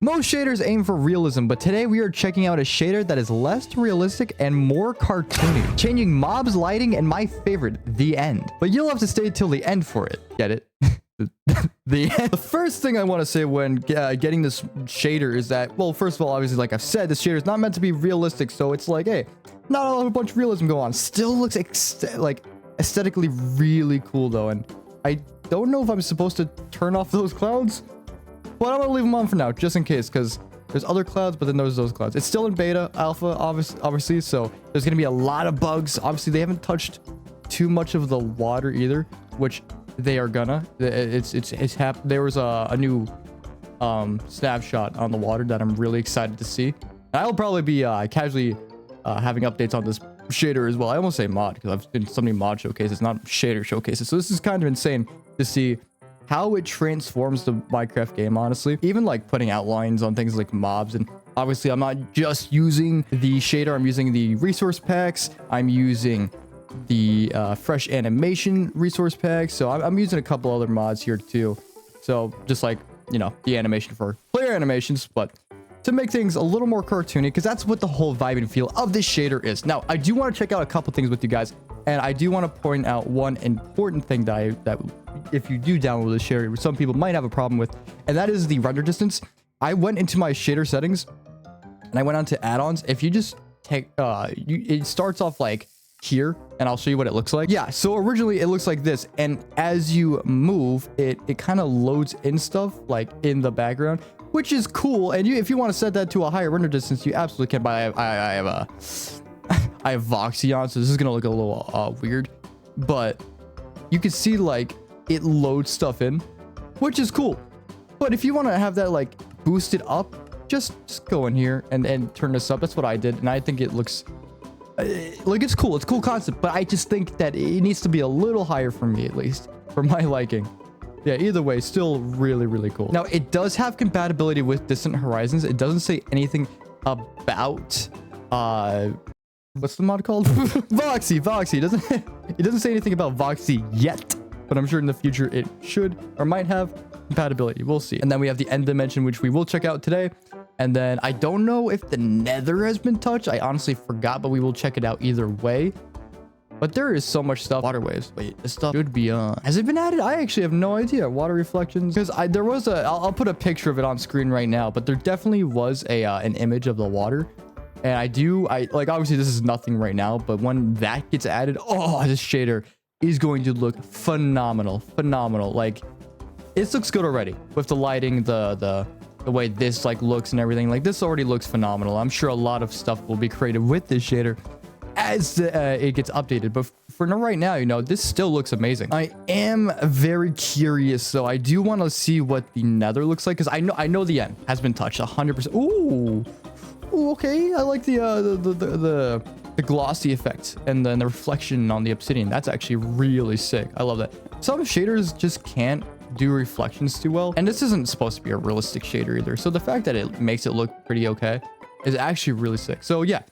Most shaders aim for realism, but today we are checking out a shader that is less realistic and more cartoony, changing mobs, lighting, and my favorite, the end. But you'll have to stay till the end for it. Get it? The end. The first thing I want to say when getting this shader is that, well, first of all, obviously, like I've said, this shader is not meant to be realistic, so it's like, hey, not a bunch of realism go on. Still looks like aesthetically really cool though, and I don't know if I'm supposed to turn off those clouds. But I'm gonna leave them on for now, just in case, because there's other clouds, but then there's those clouds. It's still in beta, alpha, obviously, so there's gonna be a lot of bugs. Obviously, they haven't touched too much of the water either, which they are gonna. There was a new snapshot on the water that I'm really excited to see. And I'll probably be casually having updates on this shader as well. I almost say mod because I've been so many mod showcases, not shader showcases. So this is kind of insane to see how it transforms the Minecraft game, honestly. Even like putting outlines on things like mobs, and obviously I'm not just using the shader, I'm using the resource packs, I'm using the fresh animation resource packs, so I'm using a couple other mods here too. So just like, you know, the animation for player animations, but to make things a little more cartoony, because that's what the whole vibe and feel of this shader is. Now, I do want to check out a couple things with you guys, and I do want to point out one important thing that if you do download this shader, some people might have a problem with, and that is the render distance. I went into my shader settings, and I went on to add-ons. If you just take, it starts off like here, and I'll show you what it looks like. Yeah, so originally it looks like this, and as you move, it kind of loads in stuff like in the background, which is cool. And if you want to set that to a higher render distance, you absolutely can. But I have Voxy on, so this is gonna look a little weird, but you can see like it loads stuff in, which is cool. But if you want to have that like boosted up, just go in here and turn this up. That's what I did, and I think it looks like it's cool. It's a cool concept, but I just think that it needs to be a little higher for me, at least for my liking. Yeah, either way, still really cool. Now, it does have compatibility with Distant Horizons. It doesn't say anything about what's the mod called? Voxy. It doesn't say anything about Voxy yet, but I'm sure in the future it should or might have compatibility. We'll see. And then we have the end dimension, which we will check out today. And then I don't know if the Nether has been touched. I honestly forgot, but we will check it out either way. But there is so much stuff. Waterways. Wait, this stuff should be on. Has it been added? I actually have no idea. Water reflections. Because there was I'll put a picture of it on screen right now, but there definitely was an image of the water. And I like, obviously this is nothing right now, but when that gets added, oh, this shader is going to look phenomenal. Like, it looks good already with the lighting, the way this like looks and everything. Like, this already looks phenomenal. I'm sure a lot of stuff will be created with this shader as it gets updated, but for right now, you know, this still looks amazing. I am very curious, so I do want to see what the Nether looks like, because I know the end has been touched 100%. Ooh, okay. I like the glossy effect and then the reflection on the obsidian. That's actually really sick. I love that. Some shaders just can't do reflections too well, and this isn't supposed to be a realistic shader either, so the fact that it makes it look pretty okay is actually really sick. So yeah,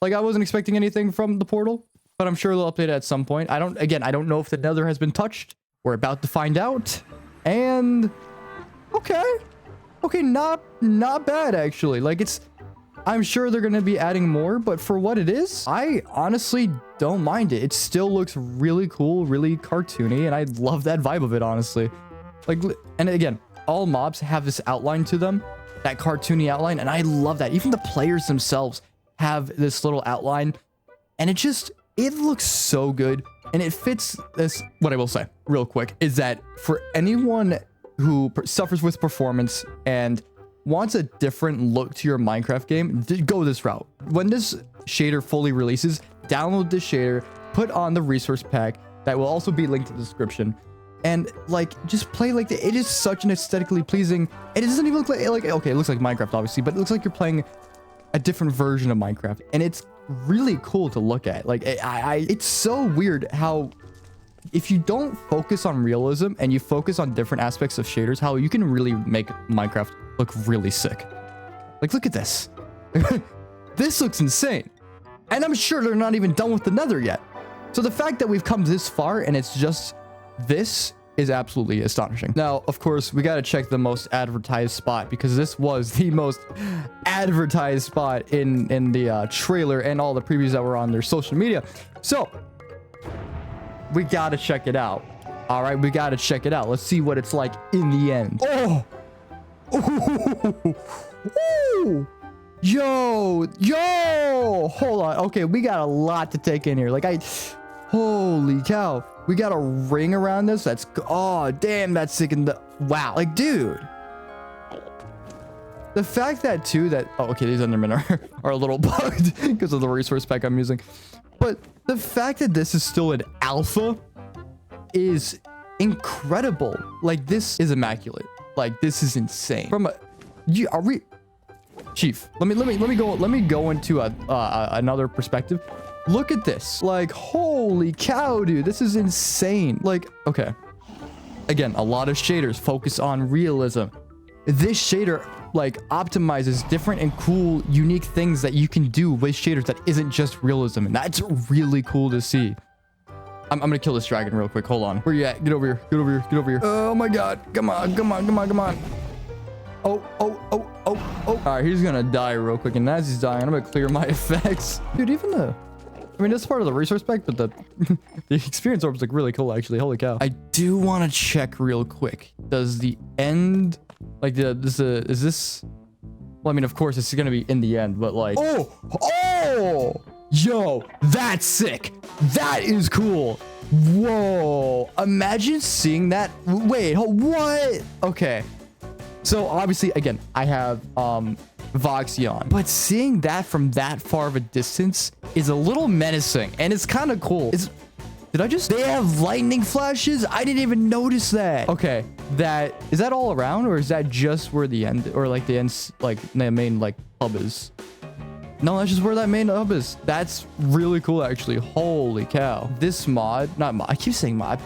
like, I wasn't expecting anything from the portal, but I'm sure they'll update it at some point. I don't know if the Nether has been touched. We're about to find out. And okay, not bad actually. Like, I'm sure they're gonna be adding more, but for what it is, I honestly don't mind it. It still looks really cool, really cartoony, and I love that vibe of it, honestly. Like, and again, all mobs have this outline to them, that cartoony outline, and I love that. Even the players themselves have this little outline, and it looks so good, and it fits this. What I will say real quick is that for anyone who suffers with performance and wants a different look to your Minecraft game, go this route. When this shader fully releases, download this shader, put on the resource pack that will also be linked in the description, and like, just play like it is such an aesthetically pleasing. It doesn't even look like okay, it looks like Minecraft obviously, but it looks like you're playing a different version of Minecraft, and it's really cool to look at. Like, it's so weird how if you don't focus on realism and you focus on different aspects of shaders, how you can really make Minecraft look really sick. Like, look at this. This looks insane, and I'm sure they're not even done with the Nether yet. So the fact that we've come this far and it's just this is absolutely astonishing. Now, of course, we got to check the most advertised spot because this was the most advertised spot in the trailer and all the previews that were on their social media. So we got to check it out. All right, we got to check it out. Let's see what it's like in the end. Oh, ooh. Yo, hold on. Okay, we got a lot to take in here. Like holy cow. We got a ring around this. That's, oh, damn, that's sick. And wow, like, dude. The fact that, too, that, oh, okay, these Endermen are a little bugged because of the resource pack I'm using. But the fact that this is still an alpha is incredible. Like, this is immaculate. Like, this is insane. From a, are we, Chief, let me go into another perspective. Look at this. Like, holy cow, dude. This is insane. Like, okay. Again, a lot of shaders focus on realism. This shader, like, optimizes different and cool, unique things that you can do with shaders that isn't just realism. And that's really cool to see. I'm gonna kill this dragon real quick. Hold on. Where you at? Get over here. Get over here. Get over here. Oh, my God. Come on. Come on. Come on. Come on. Oh. All right, he's gonna die real quick. And as he's dying, I'm gonna clear my effects. Dude, even the... I mean, that's part of the resource pack, but the experience orbs look really cool, actually. Holy cow. I do want to check real quick. Does the end, like, is this... Well, I mean, of course, it's going to be in the end, but like... Oh! Yo, that's sick. That is cool. Whoa. Imagine seeing that. Wait, what? Okay. So, obviously, again, I have Voxion, but seeing that from that far of a distance is a little menacing, and it's kind of cool. They have lightning flashes? I didn't even notice that. Okay, is that all around, or is that just where the end, or like the end, like the main like hub is? No, that's just where that main hub is. That's really cool, actually. Holy cow. This mod, not mod, I keep saying mod,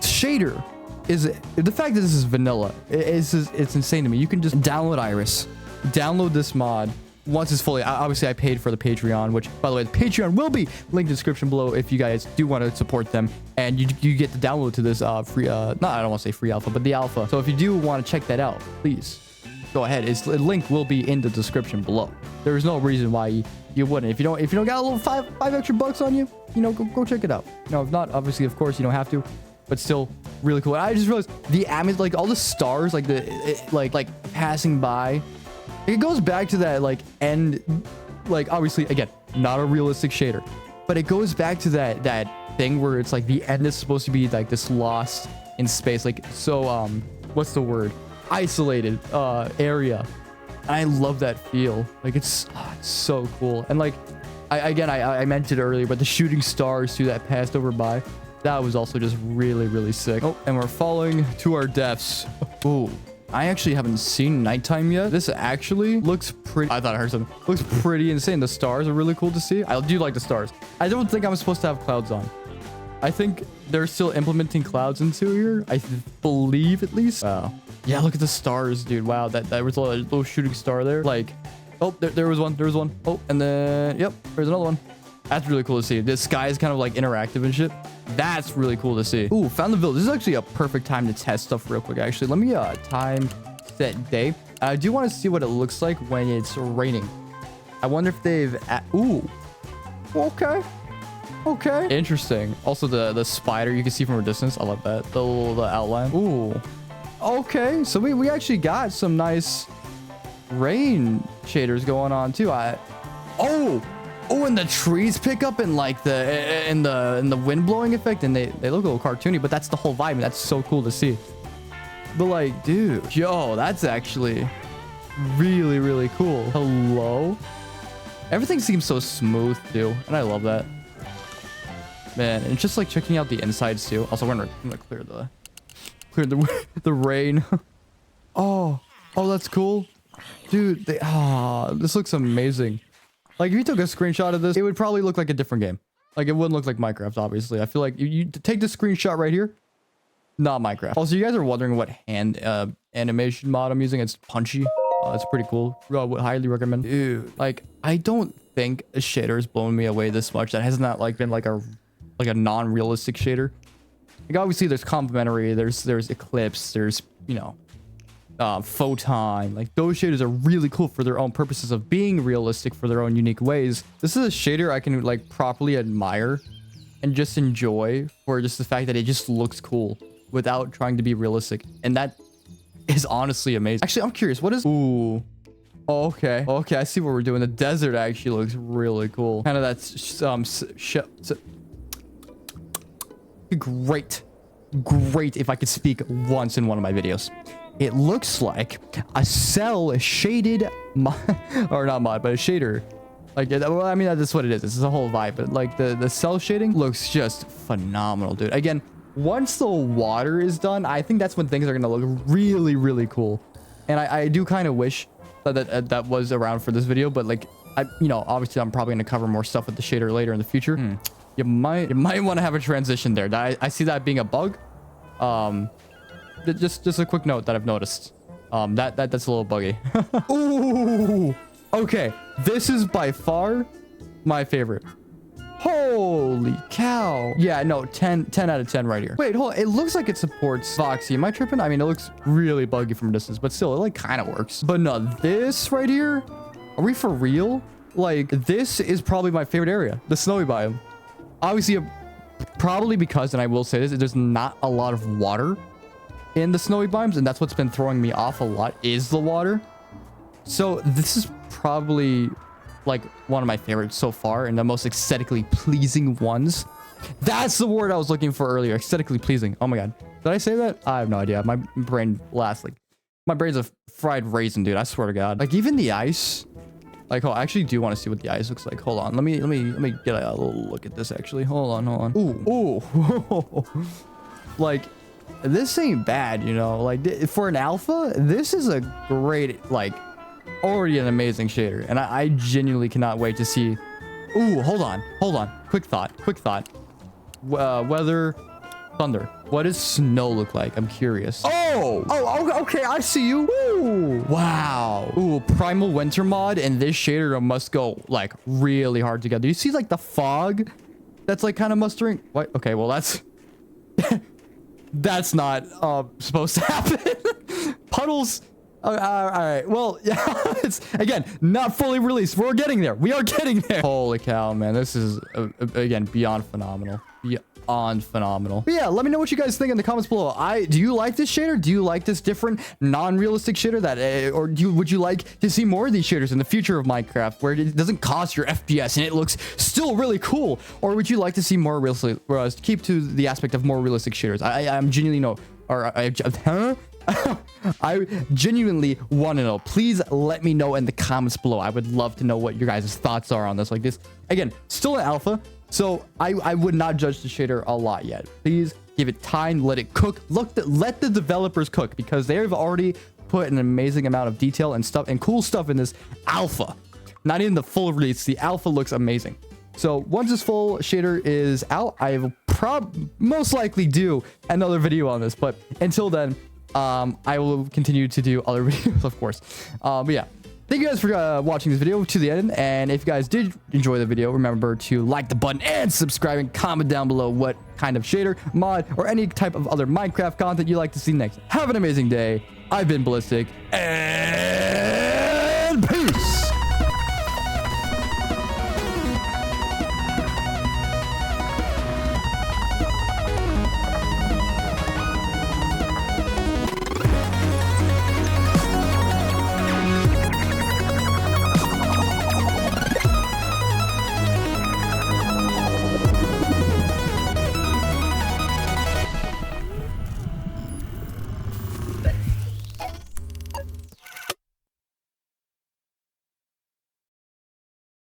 shader. Is the fact that this is vanilla, it's insane to me. You can just download Iris, download this mod once it's fully. Obviously, I paid for the Patreon, which, by the way, the Patreon will be linked in the description below if you guys do want to support them, and you get the download to this free. I don't want to say free alpha, but the alpha. So if you do want to check that out, please go ahead. The link will be in the description below. There is no reason why you wouldn't. If you don't got a little five extra bucks on you, go check it out. If not, obviously, of course, you don't have to. But still really cool. I just realized the like all the stars, like like passing by, it goes back to that like end, like obviously again not a realistic shader, but it goes back to that thing where it's like the end is supposed to be like this lost in space, like so what's the word, isolated area. And I love that feel. Like it's so cool. And like I mentioned earlier, but the shooting stars too that passed over by. That was also just really sick. Oh, and we're falling to our deaths. Ooh, I actually haven't seen nighttime yet. This actually looks pretty... I thought I heard something. Looks pretty insane. The stars are really cool to see. I do like the stars. I don't think I'm supposed to have clouds on. I think they're still implementing clouds into here. I believe at least. Wow. Yeah, look at the stars, dude. Wow, that was a little shooting star there. Like, oh, there was one. There was one. Oh, and then, yep, there's another one. That's really cool to see. The sky is kind of like interactive and shit. That's really cool to see. Ooh, found the village. This is actually a perfect time to test stuff real quick, actually. Let me time set day. I do want to see what it looks like when it's raining. I wonder if they've... Ooh. Okay. Okay. Interesting. Also, the spider you can see from a distance. I love that. The outline. Ooh. Okay. So we actually got some nice rain shaders going on, too. Oh, and the trees pick up and like the wind blowing effect, and they look a little cartoony, but that's the whole vibe, and that's so cool to see. But like, dude, yo, that's actually really cool. Hello? Everything seems so smooth too, and I love that. Man, and it's just like checking out the insides too. Also, I'm gonna clear the rain. Oh, that's cool, dude. This looks amazing. Like, if you took a screenshot of this, it would probably look like a different game. Like, it wouldn't look like Minecraft, obviously. I feel like you take the screenshot right here, not Minecraft. Also, you guys are wondering what hand animation mod I'm using. It's Punchy. It's pretty cool. I would highly recommend. Dude, like, I don't think a shader has blown me away this much. That has not like been like a non-realistic shader. Like obviously there's complementary, there's eclipse, there's, you know, photon. Like those shaders are really cool for their own purposes of being realistic for their own unique ways. This is a shader I can like properly admire and just enjoy for just the fact that it just looks cool without trying to be realistic. And that is honestly amazing. Actually, I'm curious, what is... Ooh. Oh, okay. Okay, I see what we're doing. The desert actually looks really cool. Kind of that's great. Great if I could speak once in one of my videos. It looks like a cell shaded or not mod, but a shader. Like, well, I mean, that's what it is. This is a whole vibe, but like the cell shading looks just phenomenal, dude. Again, once the water is done, I think that's when things are gonna look really, really cool. And I do kind of wish that was around for this video, but like, you know, obviously I'm probably gonna cover more stuff with the shader later in the future. You might want to have a transition there. I see that being a bug. Just a quick note that I've noticed. That's a little buggy. Ooh. Okay, this is by far my favorite. Holy cow. Yeah, no, 10 out of 10 right here. Wait, hold on. It looks like it supports Foxy. Am I tripping? I mean, it looks really buggy from a distance, but still, it like kind of works. But no, this right here, are we for real? Like, this is probably my favorite area, the snowy biome. Obviously, probably because, and I will say this, there's not a lot of water in the snowy biomes, and that's what's been throwing me off a lot is the water. So this is probably like one of my favorites so far and the most aesthetically pleasing ones. That's the word I was looking for earlier. Aesthetically pleasing. Oh my god, did I say that? I have no idea. My brain lasts like, my brain's a fried raisin, dude. I swear to god. Like even the ice, like, oh, I actually do want to see what the ice looks like. Hold on, let me get a little look at this actually. Hold on. Ooh. Like, this ain't bad, you know. Like for an alpha, this is a great, like, already an amazing shader, and I genuinely cannot wait to see. Ooh, hold on. Quick thought. Weather, thunder. What does snow look like? I'm curious. Oh, okay, I see you. Ooh, wow. Ooh, primal winter mod and this shader must go like really hard together. You see like the fog that's like kind of mustering. What? Okay, well that's that's not supposed to happen. Puddles. All right, well, yeah, it's again not fully released. We're getting there. We are getting there. Holy cow, man, this is again beyond phenomenal. But yeah, let me know what you guys think in the comments below. Do you like this shader? Do you like this different non-realistic shader that or would you like to see more of these shaders in the future of Minecraft where it doesn't cost your FPS and it looks still really cool? Or would you like to see more realistic, keep to the aspect of more realistic shaders? I'm genuinely I genuinely want to know. Please let me know in the comments below. I would love to know what your guys' thoughts are on this. Like this, again, still an alpha, so I would not judge the shader a lot yet. Please give it time, let it cook. Let the developers cook, because they've already put an amazing amount of detail and stuff and cool stuff in this alpha. Not even the full release. The alpha looks amazing. So once this full shader is out, I will most likely do another video on this. But until then, I will continue to do other videos, of course. But yeah, thank you guys for watching this video to the end. And if you guys did enjoy the video, remember to like the button and subscribe and comment down below what kind of shader, mod, or any type of other Minecraft content you'd like to see next. Have an amazing day. I've been Ballistic, and